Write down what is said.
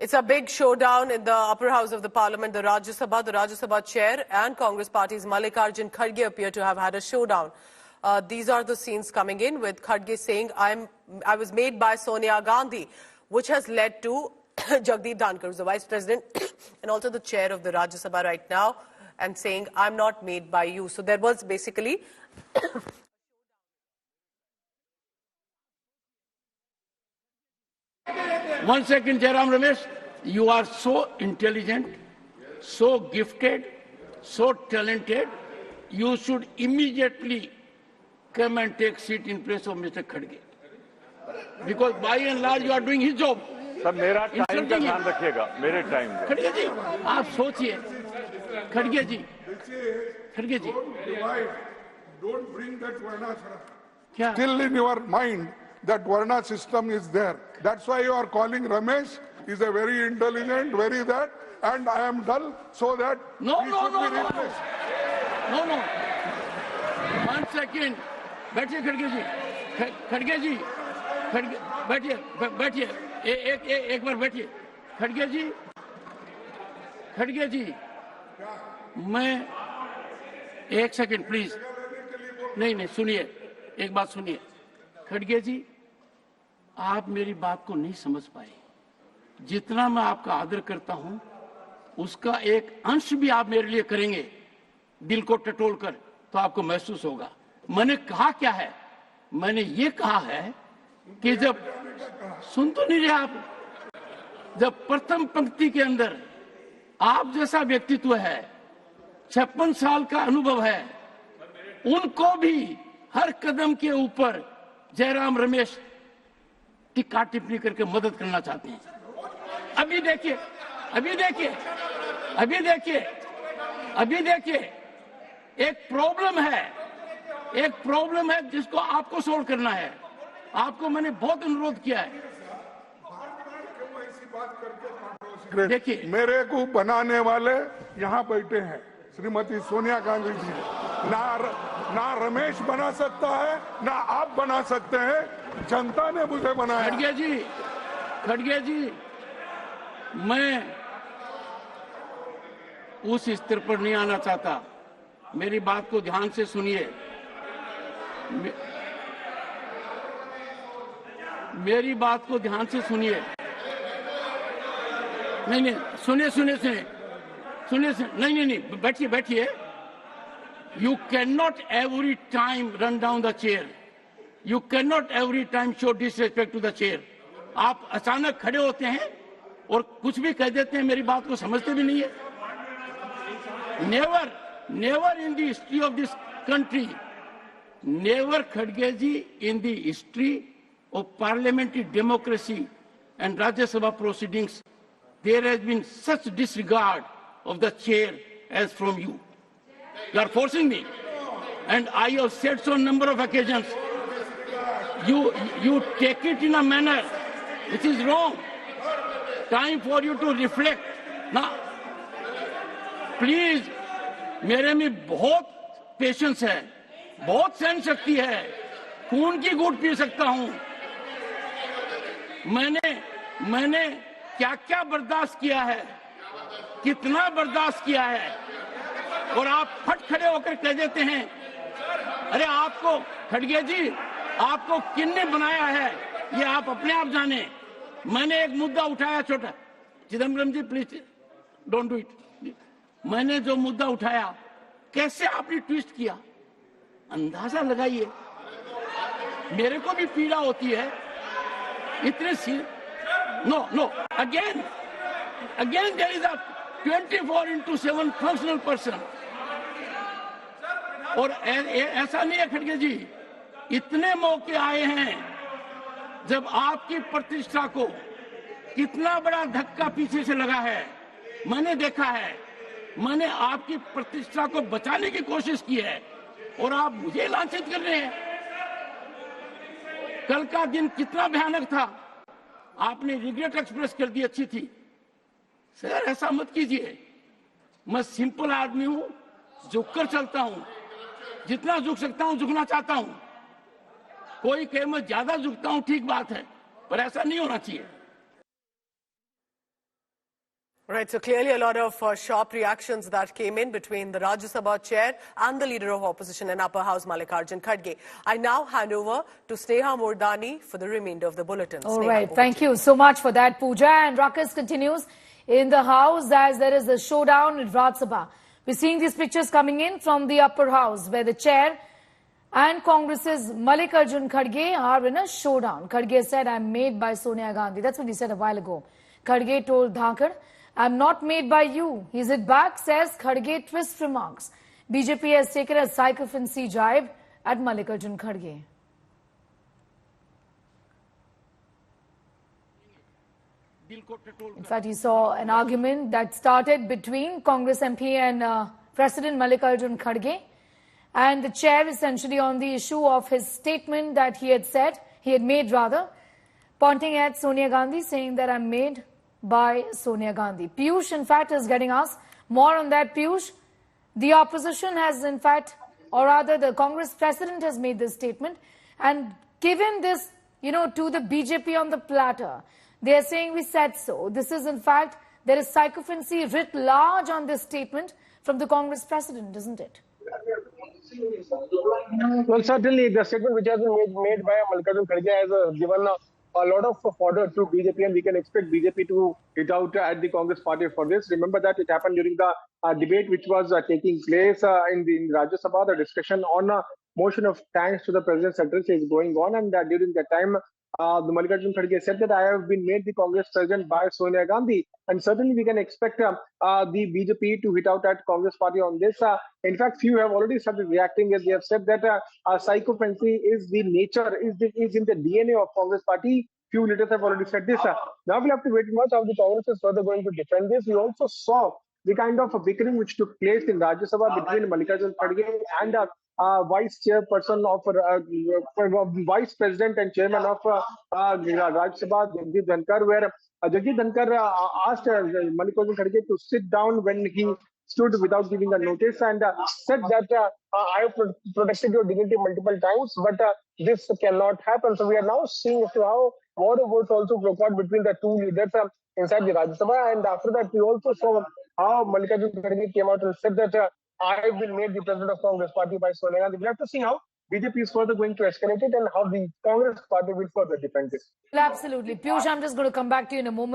It's a big showdown in the upper house of the parliament, the Rajya Sabha chair and Congress party's Mallikarjun Kharge appear to have had a showdown. These are the scenes coming in with Kharge saying, I was made by Sonia Gandhi, which has led to Jagdeep Dhankar, who's the vice president and also the chair of the Rajya Sabha right now, and saying, I'm not made by you. So there was basically... One second, Jairam Ramesh. You are so intelligent, so gifted, so talented. You should immediately come and take seat in place of Mr. Kharge. Because by and large, you are doing his job. Sir मेरा time का ध्यान रखिएगा, मेरे time में। खड़गे जी, आप सोचिए, खड़गे जी, खड़गे जी। Don't bring that Varna. क्या? Still in your mind that Varna system is there. That's why you are calling Ramesh. Is a very intelligent, very that, and I am dull, so that he should be replaced. No. 1 second. बैठिए खड़गे जी, खड़गे जी, बैठिए, एक बार बैठिए, खड़गे जी, मैं 1 second please, नहीं सुनिए, एक बात सुनिए, खड़गे जी, आप मेरी बात को नहीं समझ पाए। जितना मैं आपका आदर करता हूं, उसका एक अंश भी आप मेरे लिए करेंगे, दिल को टटोल कर, तो आपको महसूस होगा। मैंने कहा क्या है? मैंने ये कहा है कि जब सुन तो नहीं रहे आप, जब प्रथम पंक्ति के अंदर आप जैसा व्यक्तित्व है, 56 साल का अनुभव है, उनको भी हर कदम के ऊपर जयराम रमेश टिक्का टिप्पणी करके मदद करना चाहते हैं। अभी देखिए, एक प्रॉब्लम है जिसको आपको सोल्व करना है। आपको मैंने बहुत अनुरोध किया है। देखिए, मेरे को बनाने वाले यहाँ बैठे हैं, श्रीमती सोनिया गांधी जी। ना रमेश बना सकता है, ना आप बना सकते हैं, जनता ने मुझे बनाया। खड़गे जी, मैं उस स्तर पर नहीं आना चाहता। मेरी बात को ध्यान से सुनिए, मेरी बात को ध्यान से सुनिए। नहीं, सुनिए, नहीं, बैठिए। You cannot every time run down the chair. You cannot every time show disrespect to the chair. आप अचानक खड़े होते हैं और कुछ भी कह देते हैं, मेरी बात को समझते भी नहीं है। Never in the history of this country, never Kharge ji, in the history of parliamentary democracy and Rajya Sabha proceedings, there has been such disregard of the chair as from you. You are forcing me, and I have said so on a number of occasions. You take it in a manner which is wrong. Time for you to reflect. Now, please, मेरे में बहुत patience है, बहुत सहन शक्ति है, खून की घूंट पी सकता हूं। मैंने क्या बर्दाश्त किया है, कितना बर्दाश्त किया है, और आप फट खड़े होकर कह देते हैं, अरे आपको खड़गे जी, आपको किसने बनाया है, ये आप अपने आप जाने। मैंने एक मुद्दा उठाया छोटा, चिदम्बरम जी प्लीज डोंट डू इट। मैंने जो मुद्दा उठाया, कैसे आपने ट्विस्ट किया, अंदाजा लगाइए। मेरे को भी पीड़ा होती है इतने सी। No, again there is a 24/7 functional person. और ऐसा नहीं है खड़गे जी, इतने मौके आए हैं जब आपकी प्रतिष्ठा को कितना बड़ा धक्का पीछे से लगा है, मैंने देखा है। मैंने आपकी प्रतिष्ठा को बचाने की कोशिश की है और आप मुझे लांछित कर रहे हैं। कल का दिन कितना भयानक था, आपने रिग्रेट एक्सप्रेस कर दी, अच्छी थी। सर ऐसा मत कीजिए, मैं सिंपल आदमी हूं, झुककर चलता हूं, जितना झुक सकता हूं झुकना चाहता हूं। कोई कहे मैं ज्यादा झुकता हूं, ठीक बात है, पर ऐसा नहीं होना चाहिए। Right, so clearly a lot of sharp reactions that came in between the Rajya Sabha chair and the leader of opposition in upper house, Mallikarjun Kharge. I now hand over to Sneha Murdani for the remainder of the bulletin. All Sneha, right, over thank to you so much for that, Pooja. And ruckus continues in the house as there is a showdown in Rajya Sabha. We're seeing these pictures coming in from the upper house where the chair and Congress's Mallikarjun Kharge are in a showdown. Kharge said, "I'm made by Sonia Gandhi." That's what he said a while ago. Kharge told Dhakar, "I'm not made by you." He's it back, says Kharge, twist remarks. BJP has taken a sycophancy jibe at Mallikarjun Kharge. In fact, he saw an argument that started between Congress MP and President Mallikarjun Kharge and the chair essentially on the issue of his statement that he had made, pointing at Sonia Gandhi, saying that I'm made by Sonia Gandhi. Piyush, in fact, is getting us more on that. Piyush, the opposition has, in fact, or rather the Congress president has made this statement and given this, to the BJP on the platter. They are saying we said so. This is, in fact, there is sycophancy writ large on this statement from the Congress president, isn't it? Well, certainly the statement which has been made by Mallikarjun Kharge has given a lot of fodder to BJP, and we can expect BJP to hit out at the Congress party for this. Remember that it happened during the debate which was taking place in Rajya Sabha. The discussion on a motion of thanks to the President's address is going on, and during that time, the Mallikarjun Kharge said that I have been made the Congress president by Sonia Gandhi, and certainly we can expect the BJP to hit out at Congress party on this. In fact, few have already started reacting as they have said that sycophancy is the nature, is in the DNA of Congress party. Few leaders have already said this. Now we'll have to wait and watch how the Congress is further going to defend this. We also saw the kind of bickering which took place in Rajya Sabha between Mallikarjun Kharge and vice chairperson of vice president and chairman of Rajya Sabha, Jagdeep Dhankar, where Jagdeep Dhankar asked Mallikarjun Kharge to sit down when he stood without giving a notice and said that I have protected your dignity multiple times, but this cannot happen. So we are now seeing as to how war of votes also broke out between the two leaders inside the Rajya Sabha, and after that we also saw how Mallikarjun Kharge came out and said that I will made the president of Congress party by Sonia Gandhi. We'll have to see how BJP is further going to escalate it and how the Congress party will further defend this. Well, absolutely. Piyush, I'm just going to come back to you in a moment.